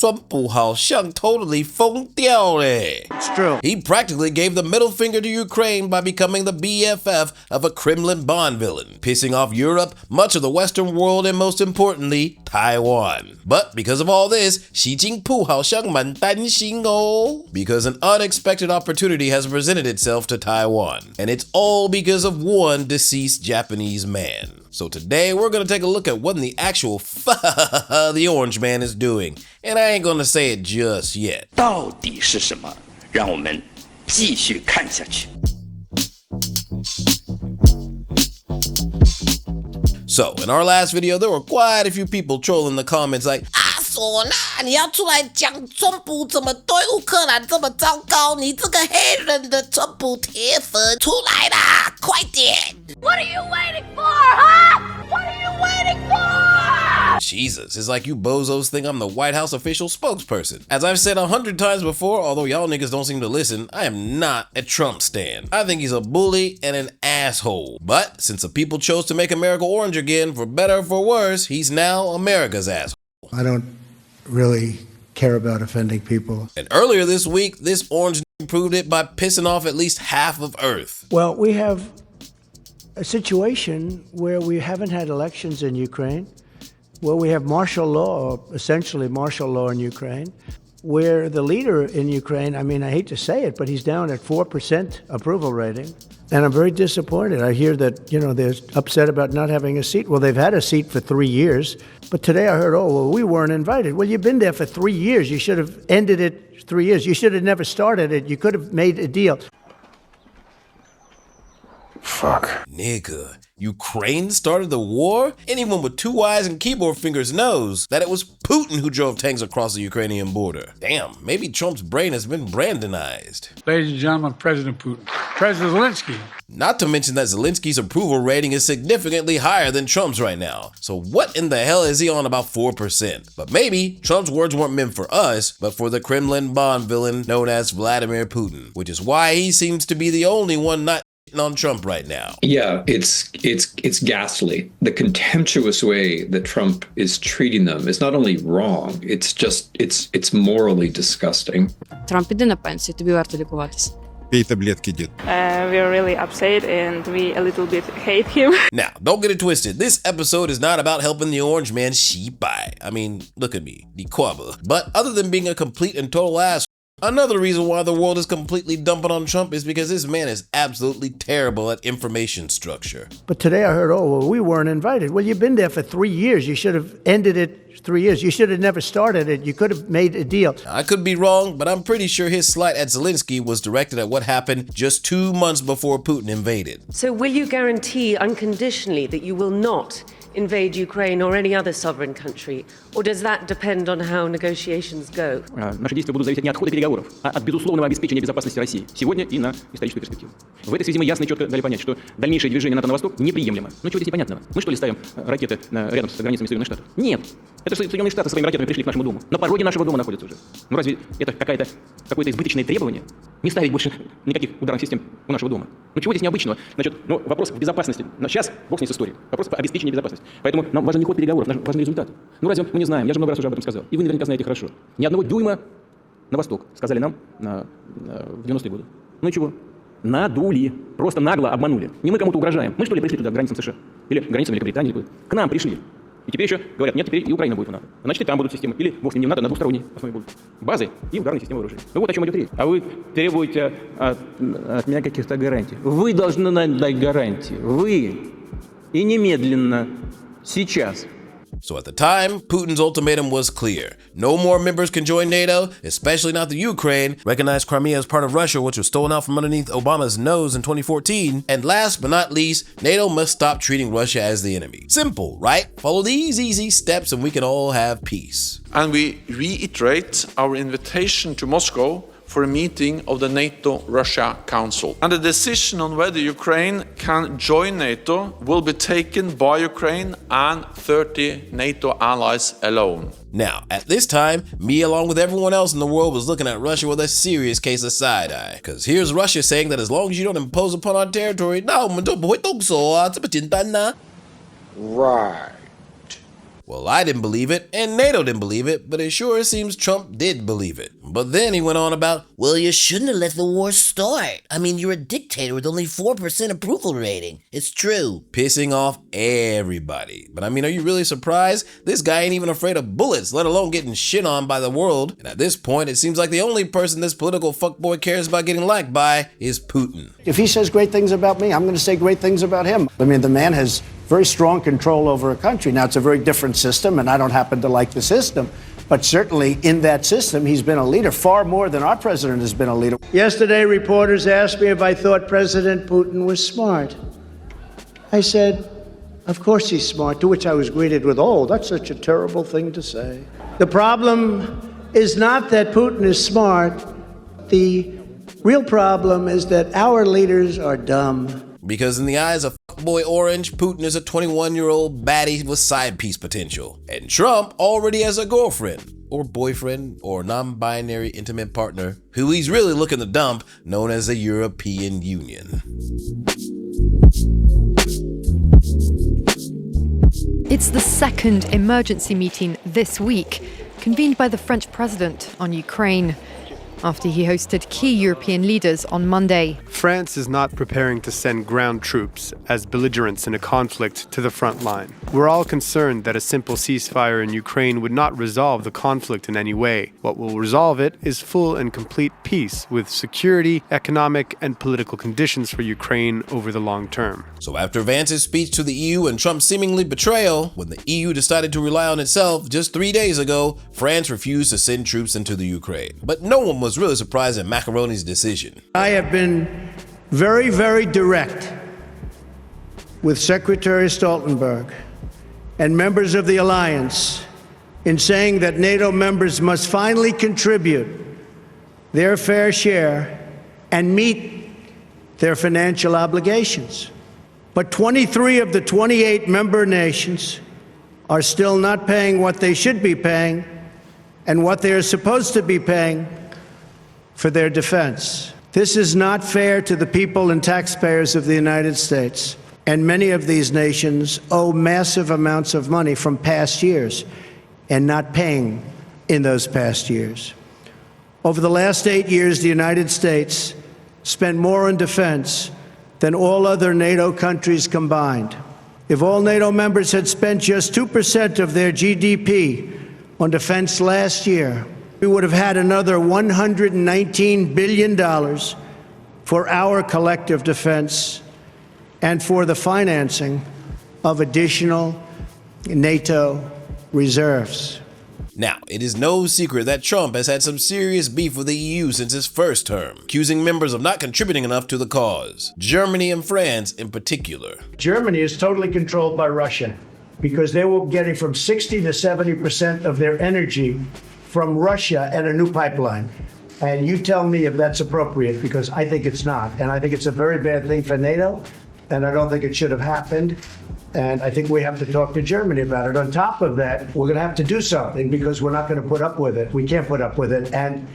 川普好像 totally 疯掉嘞。It's true. He practically gave the middle finger to Ukraine by becoming the BFF of a Kremlin Bond villain, pissing off Europe, much of the Western world, and most importantly, Taiwan. But because of all this, Xi Jinping 好像蛮担心哦， because an unexpected opportunity has presented itself to Taiwan, and it's all because of one deceased Japanese man. So today we're gonna take a look at what in the actual the orange man is doing, and I ain't gonna say it just yet. 到底是什么？让我们继续看下去。So, in our last video, there were quite a few people trolling the comments like, 唢呐，你要出来讲川普怎么对乌克兰这么糟糕？你这个黑人的川普铁粉，出来啦，快点 ！What are you waiting for, huh? What are you waiting for? Jesus, it's like you bozos think I'm the White House official spokesperson. As I've said 100 times before, although y'all niggas don't seem to listen, I am not a Trump stan. I think he's a bully and an asshole. But since the people chose to make America orange again, for better or for worse, he's now America's asshole. I don't really care about offending people. And earlier this week, this orange proved it by pissing off at least half of Earth. Well, we have a situation where we haven't had elections in Ukraine, where we have martial law, or essentially martial law in Ukraine, where the leader in Ukraine, I mean, I hate to say it, but he's down at 4% approval rating. And I'm very disappointed. I hear that, they're upset about not having a seat. Well, they've had a seat for 3 years. But today I heard, we weren't invited. Well, you've been there for 3 years. You should have ended it 3 years. You should have never started it. You could have made a deal. Fuck. Nigga, Ukraine started the war? Anyone with 2 eyes and keyboard fingers knows that it was Putin who drove tanks across the Ukrainian border. Damn, maybe Trump's brain has been Brandonized. Ladies and gentlemen, President Putin. President Zelensky. Not to mention that Zelensky's approval rating is significantly higher than Trump's right now. So what in the hell is he on about 4%? But maybe Trump's words weren't meant for us, but for the Kremlin Bond villain known as Vladimir Putin, which is why he seems to be the only one not on Trump right now. Yeah, it's ghastly. The contemptuous way that Trump is treating them is not only wrong, it's morally disgusting. Трамп, іди на пенсію, тобі варто лікуватися. Пей таблетки, дед. We're really upset and we a little bit hate him. Now, don't get it twisted. This episode is not about helping the orange man shibai. I mean, look at me, the quabba. But other than being a complete and total ass, another reason why the world is completely dumping on Trump is because this man is absolutely terrible at information structure. But today I heard, we weren't invited. Well, you've been there for 3 years. You should have ended it 3 years. You should have never started it. You could have made a deal. I could be wrong, but I'm pretty sure his slight at Zelensky was directed at what happened just 2 months before Putin invaded. So will you guarantee unconditionally that you will not invade Ukraine or any other sovereign country? Or does that depend on how negotiations go? Наши действия будут зависеть не от хода переговоров, а от безусловного обеспечения безопасности России сегодня и на историческую перспективу. В этой связи мы ясно и четко дали понять, что дальнейшее движение НАТО на восток неприемлемо. Ну чего здесь непонятного? Мы что ли ставим ракеты рядом с границами Соединенных Штатов? Нет. Это же Соединенные Штаты своими ракетами пришли к нашему дому. На пороге нашего дома находятся уже. Ну разве это какое-то избыточное требование? Не ставить больше никаких ударных систем у нашего дома. Ну чего здесь необычного? Значит, вопрос в безопасности. Сейчас бог с ней с историей. Вопрос по обеспечению безопасности. Поэтому нам важен не ход переговоров, нам важен результат. Ну разве мы не знаем? Я же много раз уже об этом сказал. И вы наверняка знаете хорошо. Ни одного дюйма на восток, сказали нам в 90-е годы. Ну и чего? Надули. Просто нагло обманули. Не мы кому-то угрожаем. Мы что ли пришли туда, к границам США? Или к границам Великобритании? К нам пришли. И теперь еще говорят, нет, теперь и Украина будет в НАТО. Значит, и там будут системы. Или, бог с ним, не в НАТО, на двусторонней основе будут. Базы и ударные системы вооружения. Ну вот о чем идет речь. А вы требуете от меня каких-то гарантий. Вы должны нам дать гарантии. Вы. И немедленно. Сейчас. So at the time, Putin's ultimatum was clear. No more members can join NATO, especially not the Ukraine, recognize Crimea as part of Russia, which was stolen out from underneath Obama's nose in 2014, and last but not least, NATO must stop treating Russia as the enemy. Simple, right? Follow these easy steps and we can all have peace. And we reiterate our invitation to Moscow for a meeting of the NATO-Russia Council. And the decision on whether Ukraine can join NATO will be taken by Ukraine and 30 NATO allies alone. Now, at this time, me along with everyone else in the world was looking at Russia with a serious case of side-eye. Because here's Russia saying that as long as you don't impose upon our territory, right. Well, I didn't believe it, and NATO didn't believe it, but it sure seems Trump did believe it. But then he went on about, well, you shouldn't have let the war start. I mean, you're a dictator with only 4% approval rating. It's true. Pissing off everybody. But I mean, are you really surprised? This guy ain't even afraid of bullets, let alone getting shit on by the world. And at this point, it seems like the only person this political fuckboy cares about getting liked by is Putin. If he says great things about me, I'm going to say great things about him. I mean, the man has very strong control over a country. Now, it's a very different system, and I don't happen to like the system. But certainly in that system, he's been a leader far more than our president has been a leader. Yesterday, reporters asked me if I thought President Putin was smart. I said, of course he's smart, to which I was greeted with, oh, that's such a terrible thing to say. The problem is not that Putin is smart. The real problem is that our leaders are dumb. Because in the eyes of fuckboy Orange, Putin is a 21-year-old baddie with side piece potential. And Trump already has a girlfriend, or boyfriend, or non-binary intimate partner, who he's really looking to dump, known as the European Union. It's the second emergency meeting this week, convened by the French president on Ukraine, after he hosted key European leaders on Monday. France is not preparing to send ground troops as belligerents in a conflict to the front line. We're all concerned that a simple ceasefire in Ukraine would not resolve the conflict in any way. What will resolve it is full and complete peace with security, economic, and political conditions for Ukraine over the long term. So after Vance's speech to the EU and Trump's seemingly betrayal, when the EU decided to rely on itself just 3 days ago, France refused to send troops into the Ukraine. But no one was really surprised at Macaroni's decision. I have been very, very direct with Secretary Stoltenberg and members of the alliance in saying that NATO members must finally contribute their fair share and meet their financial obligations. But 23 of the 28 member nations are still not paying what they should be paying and what they are supposed to be paying for their defense. This is not fair to the people and taxpayers of the United States. And many of these nations owe massive amounts of money from past years and not paying in those past years. Over the last 8 years, the United States spent more on defense than all other NATO countries combined. If all NATO members had spent just 2% of their GDP on defense last year, we would have had another $119 billion for our collective defense and for the financing of additional NATO reserves. Now, it is no secret that Trump has had some serious beef with the EU since his first term, accusing members of not contributing enough to the cause, Germany and France in particular. Germany is totally controlled by Russia because they were getting from 60 to 70% of their energy from Russia and a new pipeline. And you tell me if that's appropriate, because I think it's not. And I think it's a very bad thing for NATO, and I don't think it should have happened. And I think we have to talk to Germany about it. On top of that, we're going to have to do something because we're not going to put up with it. We can't put up with it, and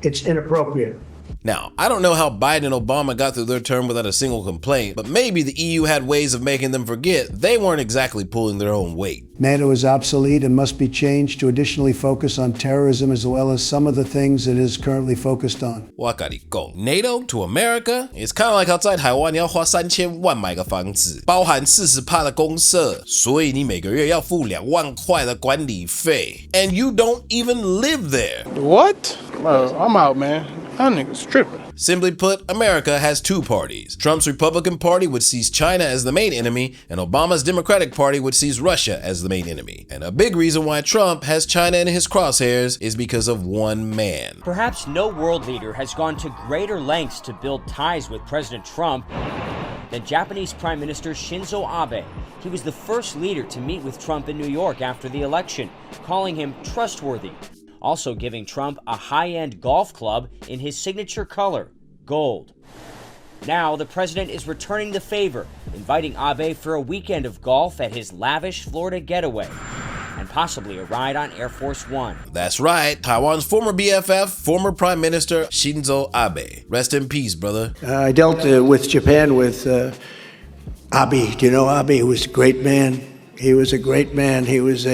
it's inappropriate. Now, I don't know how Biden and Obama got through their term without a single complaint, but maybe the EU had ways of making them forget they weren't exactly pulling their own weight. NATO is obsolete and must be changed to additionally focus on terrorism as well as some of the things it is currently focused on. 我跟你讲 NATO to America is kind of like outside 台湾你要花3000万买个房子，包含40%的公社，所以你每个月要付2万块的管理费 ，and you don't even live there. What? I'm out, man. That nigga's tripping. Simply put, America has two parties. Trump's Republican Party, which sees China as the main enemy, and Obama's Democratic Party, which sees Russia as the main enemy. And a big reason why Trump has China in his crosshairs is because of one man. Perhaps no world leader has gone to greater lengths to build ties with President Trump than Japanese Prime Minister Shinzo Abe. He was the first leader to meet with Trump in New York after the election, calling him trustworthy. Also giving Trump a high-end golf club in his signature color, gold. Now, the president is returning the favor, inviting Abe for a weekend of golf at his lavish Florida getaway, and possibly a ride on Air Force One. That's right, Taiwan's former BFF, former Prime Minister Shinzo Abe. Rest in peace, brother. I dealt with Japan with Abe. Do you know Abe? He was a great man. He was a great man. He was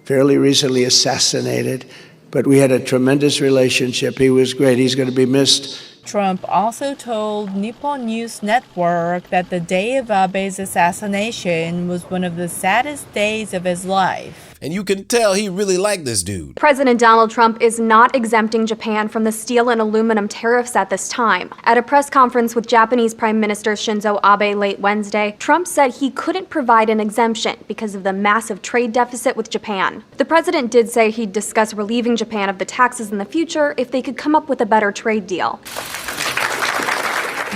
fairly recently assassinated, but we had a tremendous relationship. He was great. He's going to be missed. Trump also told Nippon News Network that the day of Abe's assassination was one of the saddest days of his life. And you can tell he really liked this dude. President Donald Trump is not exempting Japan from the steel and aluminum tariffs at this time. At a press conference with Japanese Prime Minister Shinzo Abe late Wednesday, Trump said he couldn't provide an exemption because of the massive trade deficit with Japan. The president did say he'd discuss relieving Japan of the taxes in the future if they could come up with a better trade deal.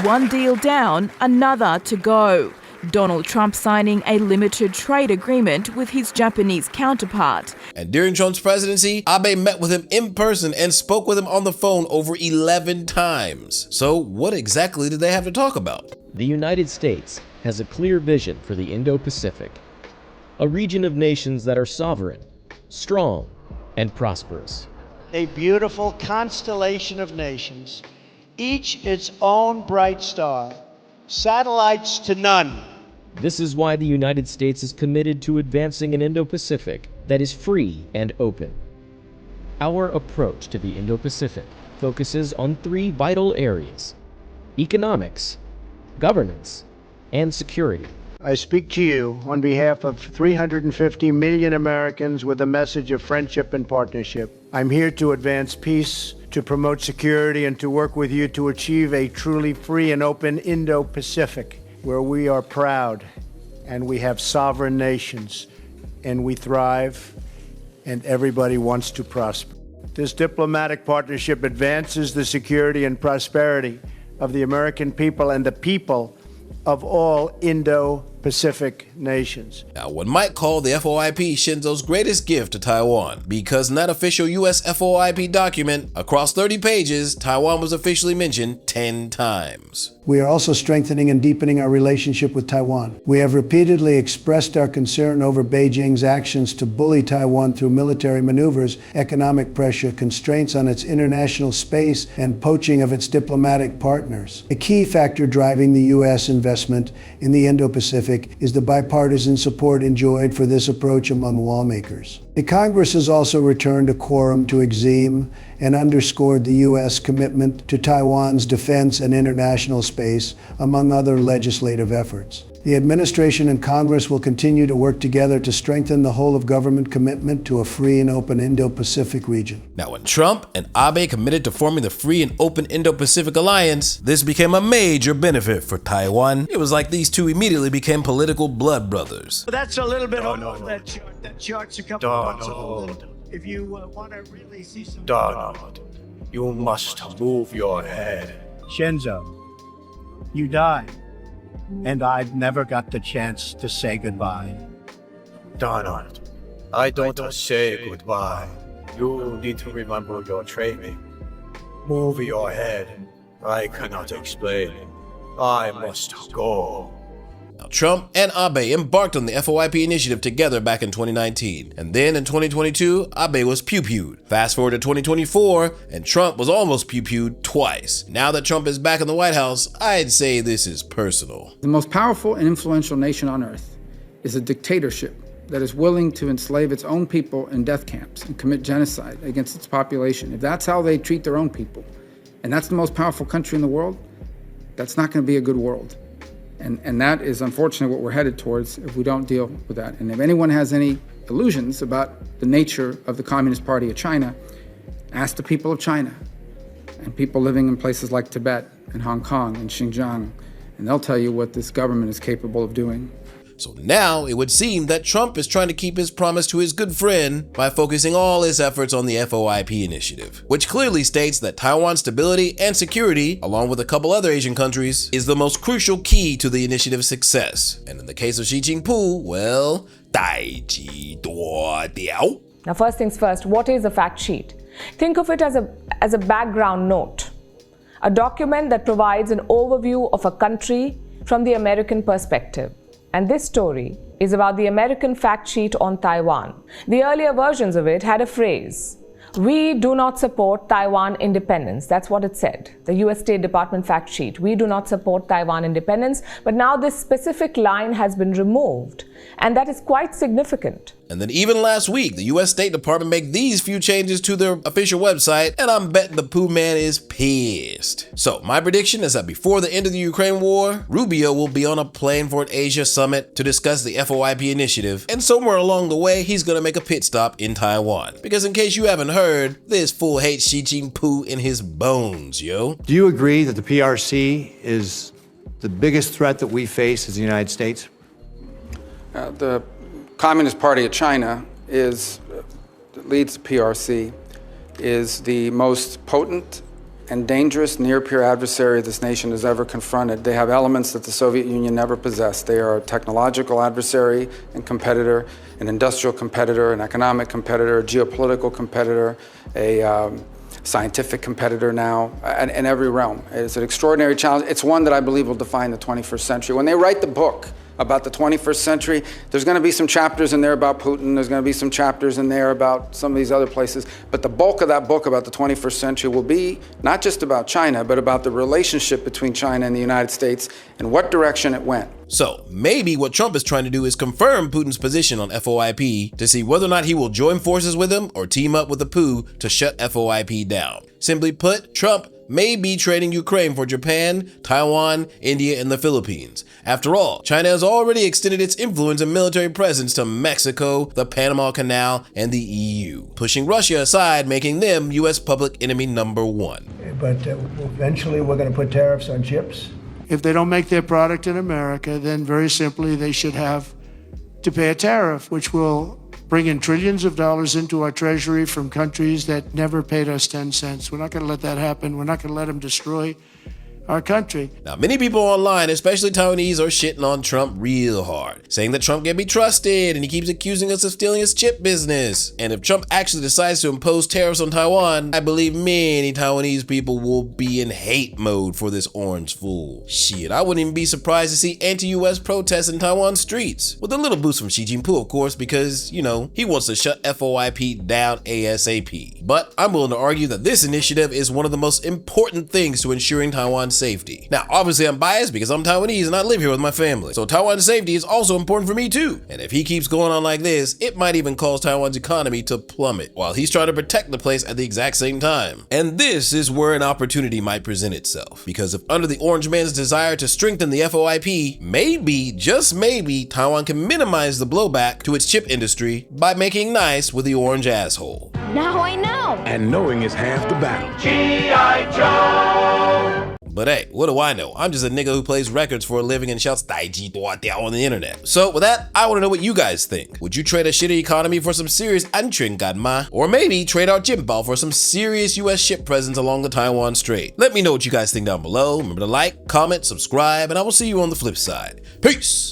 One deal down, another to go. Donald Trump signing a limited trade agreement with his Japanese counterpart. And during Trump's presidency, Abe met with him in person and spoke with him on the phone over 11 times. So what exactly did they have to talk about? The United States has a clear vision for the Indo-Pacific, a region of nations that are sovereign, strong, and prosperous. A beautiful constellation of nations, each its own bright star, satellites to none. This is why the United States is committed to advancing an Indo-Pacific that is free and open. Our approach to the Indo-Pacific focuses on three vital areas: economics, governance, and security. I speak to you on behalf of 350 million Americans with a message of friendship and partnership. I'm here to advance peace, to promote security, and to work with you to achieve a truly free and open Indo-Pacific, where we are proud and we have sovereign nations and we thrive and everybody wants to prosper. This diplomatic partnership advances the security and prosperity of the American people and the people of all Indo-Pacific nations. Now, one might call the FOIP Shinzo's greatest gift to Taiwan, because in that official US FOIP document, across 30 pages, Taiwan was officially mentioned 10 times. We are also strengthening and deepening our relationship with Taiwan. We have repeatedly expressed our concern over Beijing's actions to bully Taiwan through military maneuvers, economic pressure, constraints on its international space, and poaching of its diplomatic partners. A key factor driving the U.S. investment in the Indo-Pacific is the bipartisan support enjoyed for this approach among lawmakers. The Congress has also returned a quorum to exhume and underscored the U.S. commitment to Taiwan's defense and international space, among other legislative efforts. The administration and Congress will continue to work together to strengthen the whole-of-government commitment to a free and open Indo-Pacific region. Now, when Trump and Abe committed to forming the Free and Open Indo-Pacific Alliance, this became a major benefit for Taiwan. It was like these two immediately became political blood brothers. That's a little bit old, that chart. That chart's a couple months old. If you want to really see some... Donald, you must move your head. Shinzo, you died, and I've never got the chance to say goodbye. Donald, I don't say goodbye. You need to remember your training. Move your head. I cannot explain. I must go. Now, Trump and Abe embarked on the FOIP initiative together back in 2019. And then in 2022, Abe was pew-pewed. Fast forward to 2024, and Trump was almost pew-pewed twice. Now that Trump is back in the White House, I'd say this is personal. The most powerful and influential nation on earth is a dictatorship that is willing to enslave its own people in death camps and commit genocide against its population. If that's how they treat their own people, and that's the most powerful country in the world, that's not going to be a good world. And that is unfortunately what we're headed towards if we don't deal with that. And if anyone has any illusions about the nature of the Communist Party of China, ask the people of China and people living in places like Tibet and Hong Kong and Xinjiang, and they'll tell you what this government is capable of doing. So now it would seem that Trump is trying to keep his promise to his good friend by focusing all his efforts on the FOIP initiative, which clearly states that Taiwan's stability and security, along with a couple other Asian countries, is the most crucial key to the initiative's success. And in the case of Xi Jinping, well, 大吉多雕. Now, first things first, what is a fact sheet? Think of it as a background note, a document that provides an overview of a country from the American perspective. And this story is about the American fact sheet on Taiwan. The earlier versions of it had a phrase, We do not support Taiwan independence. That's what it said. The US State Department fact sheet. We do not support Taiwan independence. But now this specific line has been removed. And that is quite significant. And then even last week, the US State Department made these few changes to their official website, and I'm betting the Pooh Man is pissed. So my prediction is that before the end of the Ukraine war, Rubio will be on a plane for an Asia summit to discuss the FOIP initiative, and somewhere along the way, he's gonna make a pit stop in Taiwan. Because in case you haven't heard, this fool hates Xi Jinping in his bones, yo. Do you agree that the PRC is the biggest threat that we face as the United States? The Communist Party of China that leads the PRC, is the most potent and dangerous near-peer adversary this nation has ever confronted. They have elements that the Soviet Union never possessed. They are a technological adversary and competitor, an industrial competitor, an economic competitor, a geopolitical competitor, a scientific competitor now, in every realm. It's an extraordinary challenge. It's one that I believe will define the 21st century. When they write the book about the 21st century, there's going to be some chapters in there about Putin, there's going to be some chapters in there about some of these other places, but the bulk of that book about the 21st century will be not just about China, but about the relationship between China and the United States and what direction it went. So maybe what Trump is trying to do is confirm Putin's position on FOIP to see whether or not he will join forces with him or team up with the Pooh to shut FOIP down. Simply put, Trump may be trading Ukraine for Japan, Taiwan, India, and the Philippines. After all, China has already extended its influence and military presence to Mexico, the Panama Canal, and the EU, pushing Russia aside, making them US public enemy #1. But eventually we're going to put tariffs on chips. If they don't make their product in America, then very simply they should have to pay a tariff, which will bring in trillions of dollars into our treasury from countries that never paid us 10 cents. We're not going to let that happen. We're not going to let them destroy our country. Now, many people online, especially Taiwanese, are shitting on Trump real hard, saying that Trump can be trusted and he keeps accusing us of stealing his chip business. And if Trump actually decides to impose tariffs on Taiwan, I believe many Taiwanese people will be in hate mode for this orange fool. Shit, I wouldn't even be surprised to see anti-US protests in Taiwan streets. With a little boost from Xi Jinping, of course, because, you know, he wants to shut FOIP down ASAP. But I'm willing to argue that this initiative is one of the most important things to ensuring Taiwan's safety. Now, obviously I'm biased because I'm Taiwanese and I live here with my family. So Taiwan's safety is also important for me too. And if he keeps going on like this, it might even cause Taiwan's economy to plummet while he's trying to protect the place at the exact same time. And this is where an opportunity might present itself. Because if under the Orange Man's desire to strengthen the FOIP, maybe, just maybe, Taiwan can minimize the blowback to its chip industry by making nice with the orange asshole. Now I know. And knowing is half the battle. G.I. Joe! But hey, what do I know? I'm just a nigga who plays records for a living and shouts "daiji dua diao" on the internet. So with that, I want to know what you guys think. Would you trade a shitty economy for some serious anchringadma? Or maybe trade our jimbao for some serious US ship presence along the Taiwan Strait? Let me know what you guys think down below. Remember to like, comment, subscribe, and I will see you on the flip side. Peace!